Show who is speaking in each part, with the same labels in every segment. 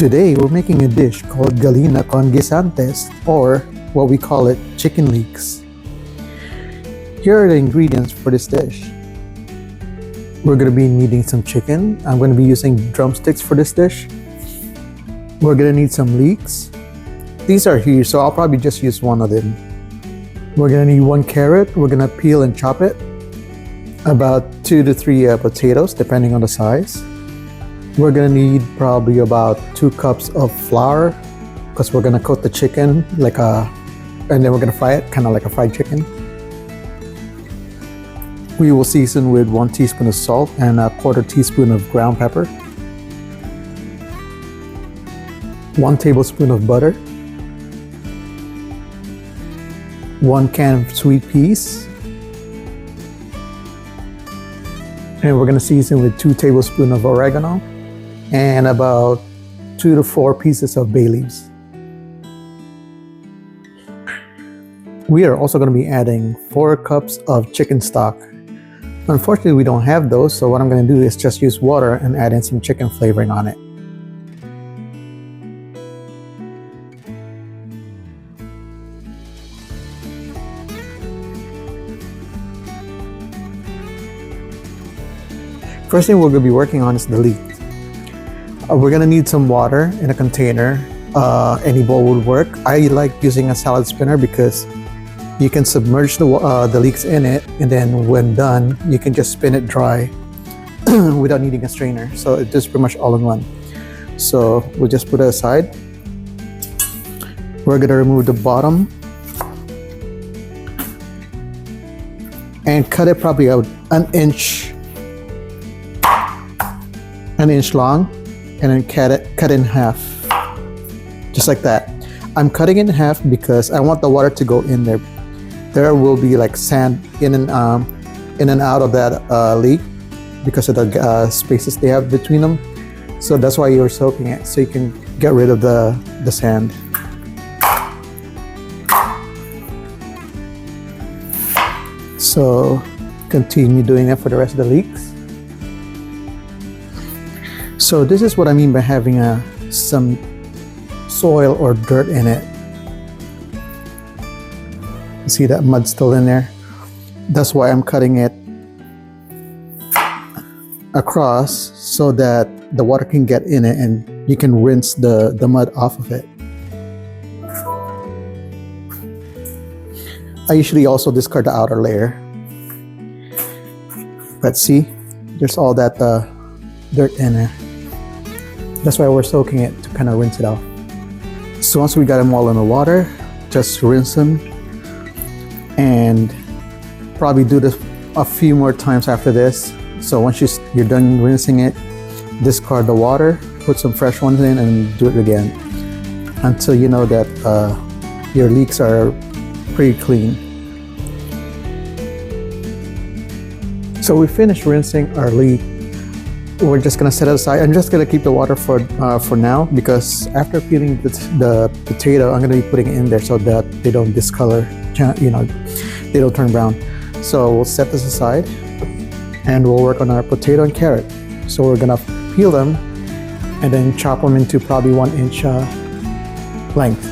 Speaker 1: Today we're making a dish called Gallina con Guisantes, or what we call it, chicken leeks. Here are the ingredients for this dish. We're going to be needing some chicken. I'm going to be using drumsticks for this dish. We're going to need some leeks. These are here, so I'll probably just use one of them. We're going to need 1 carrot. We're going to peel and chop it. About 2 to 3 potatoes, depending on the size. We're going to need probably about 2 cups of flour, because we're going to coat the chicken and then we're going to fry it, kind of like a fried chicken. We will season with 1 teaspoon of salt and a 1/4 teaspoon of ground pepper, 1 tablespoon of butter, 1 can of sweet peas, and we're going to season with 2 tablespoons of oregano and about 2 to 4 pieces of bay leaves. We are also going to be adding 4 cups of chicken stock. Unfortunately, we don't have those, so what I'm going to do is just use water and add in some chicken flavoring on it. First thing we're going to be working on is the leek. We're going to need some water in a container. Any bowl would work. I like using a salad spinner because you can submerge the leeks in it, and then when done, you can just spin it dry without needing a strainer. So it's just pretty much all in one. So we'll just put it aside. We're going to remove the bottom and cut it probably out an inch long, and then cut in half, just like that. I'm cutting it in half because I want the water to go in there. There will be like sand in and out of that leek because of the spaces they have between them. So that's why you're soaking it, so you can get rid of the sand. So continue doing that for the rest of the leeks. So this is what I mean by having some soil or dirt in it. See that mud still in there? That's why I'm cutting it across so that the water can get in it and you can rinse the mud off of it. I usually also discard the outer layer. But see, there's all that dirt in there. That's why we're soaking it, to kind of rinse it off. So once we got them all in the water, just rinse them. And probably do this a few more times after this. So once you're done rinsing it, discard the water, put some fresh ones in, and do it again until you know that your leeks are pretty clean. So we finished rinsing our leek. We're just gonna set it aside. I'm just gonna keep the water for now, because after peeling the potato, I'm gonna be putting it in there so that they don't discolor, they don't turn brown. So we'll set this aside and we'll work on our potato and carrot. So we're gonna peel them and then chop them into probably 1 inch length.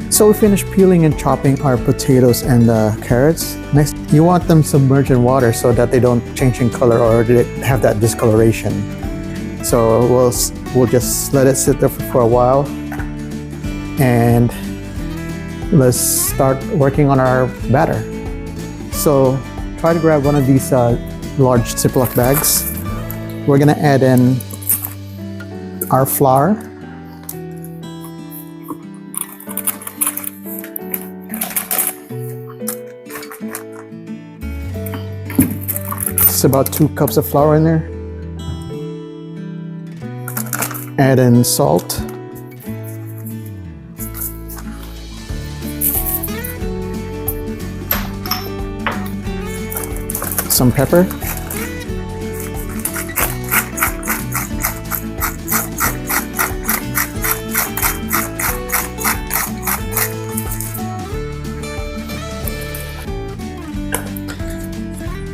Speaker 1: So we finished peeling and chopping our potatoes and carrots. Next, you want them submerged in water so that they don't change in color or they have that discoloration. So we'll just let it sit there for a while, and let's start working on our batter. So try to grab one of these large Ziploc bags. We're gonna add in our flour, it's about 2 cups of flour in there. Add in salt, some pepper,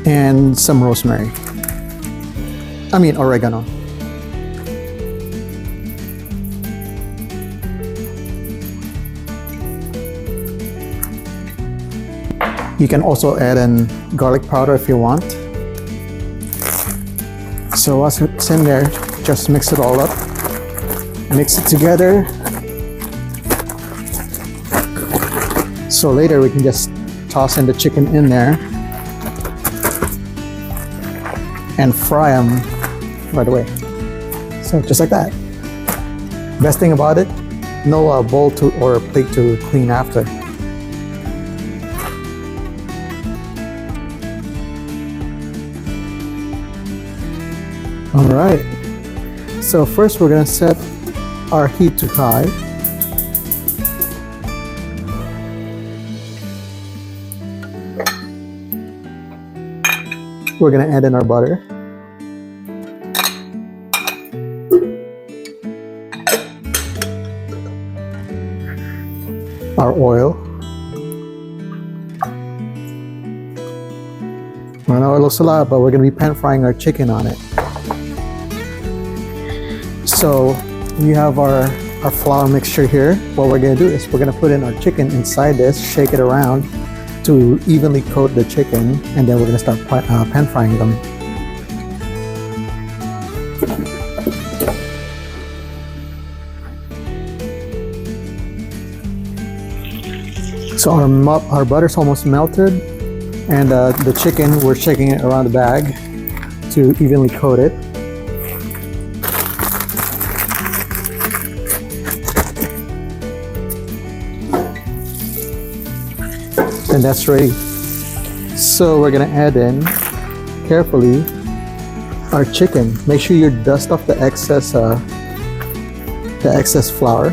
Speaker 1: and some rosemary. Oregano. You can also add in garlic powder if you want. So once it's in there, just mix it all up. Mix it together. So later we can just toss in the chicken in there and fry them right away. So just like that. Best thing about it, no bowl or plate to clean after. All right. So first we're gonna set our heat to high. We're gonna add in our butter. Our oil. I know it looks a lot, but we're gonna be pan frying our chicken on it. So we have our flour mixture here. What we're gonna do is we're gonna put in our chicken inside this, shake it around to evenly coat the chicken, and then we're gonna start pan frying them. So our butter's almost melted, and the chicken, we're shaking it around the bag to evenly coat it. And that's ready. So we're gonna add in carefully our chicken. Make sure you dust off the excess flour.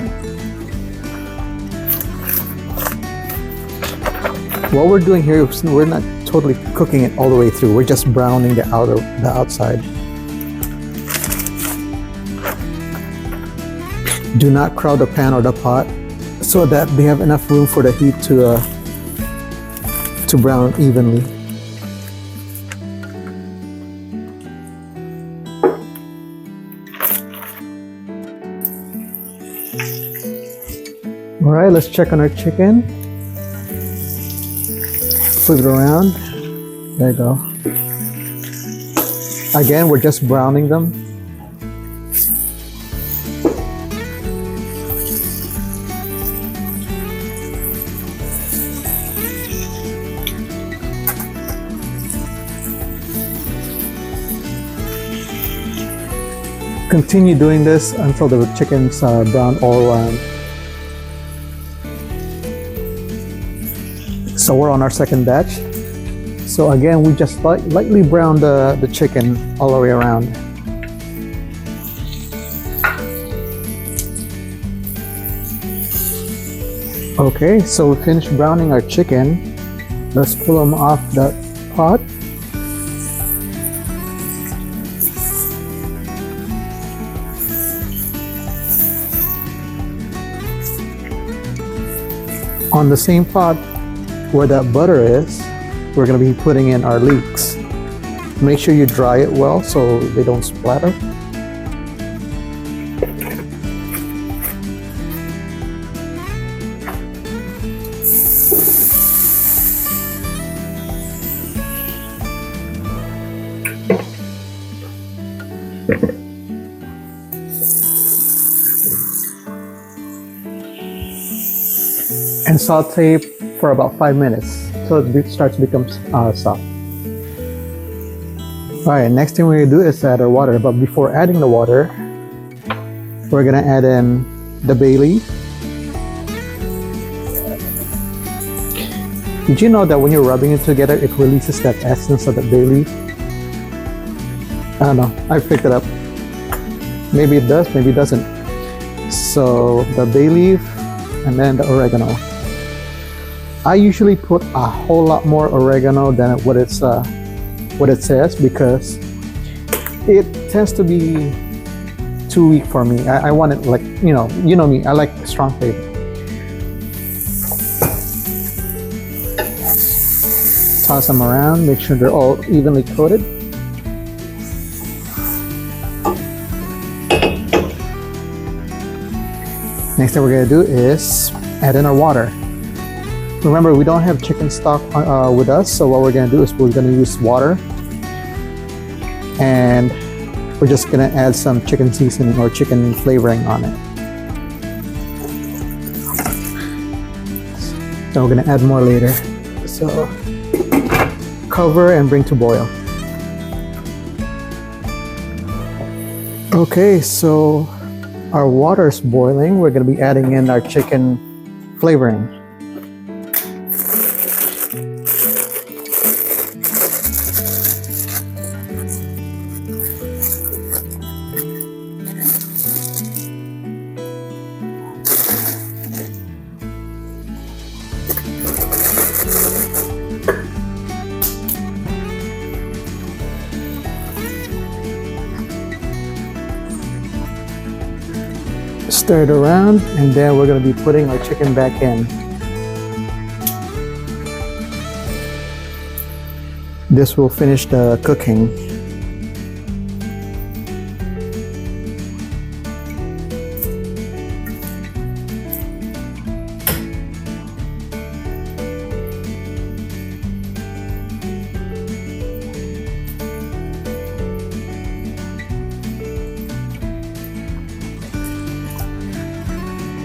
Speaker 1: What we're doing here is we're not totally cooking it all the way through. We're just browning the outside. Do not crowd the pan or the pot so that they have enough room for the heat to brown evenly. All right, let's check on our chicken. Flip it around. There you go. Again, we're just browning them. Continue doing this until the chicken's brown all around. So we're on our second batch. So again, we just lightly brown the chicken all the way around. Okay, so we finished browning our chicken. Let's pull them off the pot. On the same pot where that butter is, we're going to be putting in our leeks. Make sure you dry it well so they don't splatter. And saute for about 5 minutes so it starts to become soft. Alright, next thing we're going to do is add our water, but before adding the water, we're going to add in the bay leaf. Did you know that when you're rubbing it together, it releases that essence of the bay leaf? I don't know, I picked it up. Maybe it does, maybe it doesn't. So the bay leaf and then the oregano. I usually put a whole lot more oregano than what it says because it tends to be too weak for me. I want it like, you know me, I like strong flavor. Toss them around, make sure they're all evenly coated. Next thing we're gonna do is add in our water. Remember, we don't have chicken stock with us, so what we're gonna do is we're gonna use water, and we're just gonna add some chicken seasoning or chicken flavoring on it. So we're gonna add more later. So cover and bring to boil. Okay, so our water's boiling. We're gonna be adding in our chicken flavoring. Stir it around, and then we're going to be putting our chicken back in. This will finish the cooking.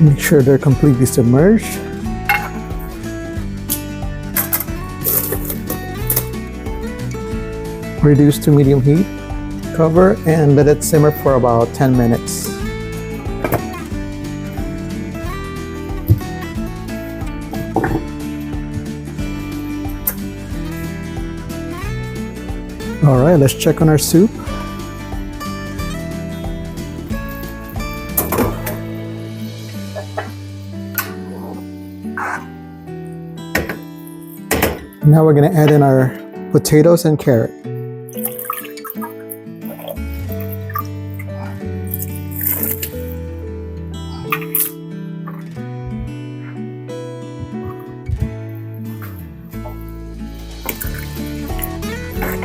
Speaker 1: Make sure they're completely submerged. Reduce to medium heat, cover, and let it simmer for about 10 minutes. All right, let's check on our soup. Now we're going to add in our potatoes and carrot.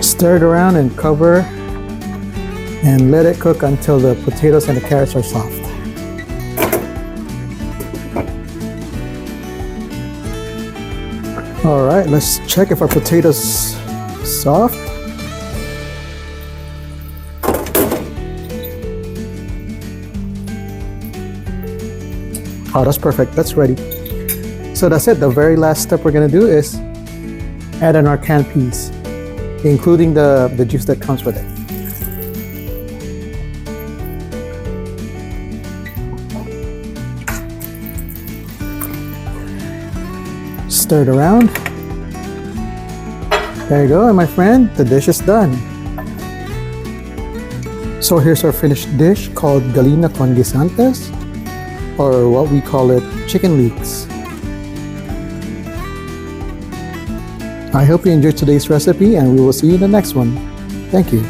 Speaker 1: Stir it around and cover and let it cook until the potatoes and the carrots are soft. All right, let's check if our potatoes soft. Oh, that's perfect. That's ready. So that's it. The very last step we're gonna do is add in our canned peas, including the juice that comes with it. Stir it around. There you go, and my friend, the dish is done. So here's our finished dish called Gallina con Guisantes, or what we call it, chicken leeks. I hope you enjoyed today's recipe, and we will see you in the next one. Thank you.